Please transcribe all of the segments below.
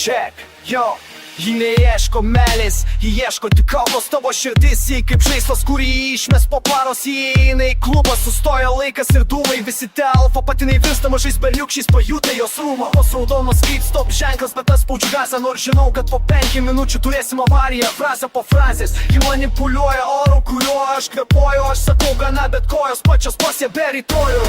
check, yo. Ji neieško meilės, ji ieško tik kalbos. Tavo širdis į kaip žaislas, kurį išmes po paros. Įeina į klubą, sustoja laikas ir dūmai. Visi telpa, patinai virsta mažais berniukščiais, pajuta jos rūmą. Vos raudonos kaip stop ženklas, bet aš spaudžiu gazą. Nors žinau, kad po 5 minučių turėsim avariją. Frazė po frazės, ji manipuliuoja oru, kuriuo aš kvepuoju. Aš sakau gana, bet kojos pačios pasė be rytojų.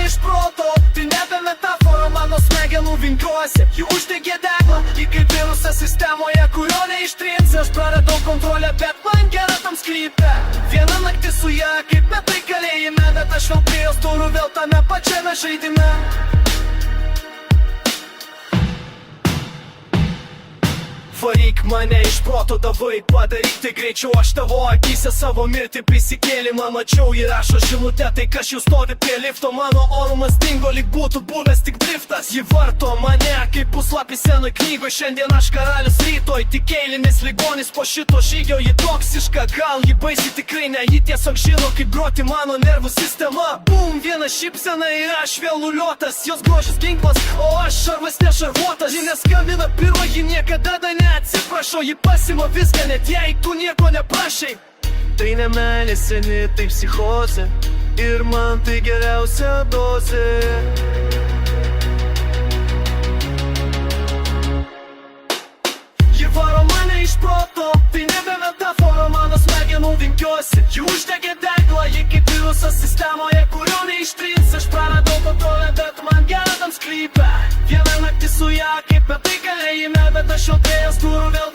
Iš proto, tai nebe metafora mano smegenų vingiuose. Ji uždegė deglą, ji kaip virusas sistemoje, kurio neištrinsi. Aš praradau kontrolę, bet man gera tam sklype. Viena naktis su ja, kaip metai kalėjime, bet aš vėl prie jos durų, vėl tame pačiame žaidime. Varyk mane iš proto, davai padaryk tai greičiau. Aš tavo akyse savo mirtį prisikėlimą mačiau. Ji rašo žinutę, tai kas jau stovi prie lifto. Mano orumas dingo, lyg būtų buvęs tik driftas. Ji varto mane kaip puslapį senoj knygoj. Šiandien aš karalius, rytoj tik eilinis ligonis. Po šito žygio ji toksiška, gal ji baisi, tikrai ne. Ji tiesiog žino kaip groti mano nervų sistema. Bum, viena šypsena ir aš vėl nuliuotas. Jos grožis ginklas, o aš šarvas nešarvuotas. Ji neskambina pirma, ji niekada ne atsiprašau, ji pasima viską, net jei tu nieko neprašai. Tai ne meilė seni, tai psichozė, ir man tai geriausia dozė. Ji varo mane iš proto, tai nebe metafora mano smegenų vingiuose. Ji uždegė deglą, ji kaip virusas sistemoje, kurio neištrins. Aš praradau kontrolę, bet man gera tam sklype. Viena naktis su ja, kaip metai kalėjime, bet aš jau prie jos durų vėl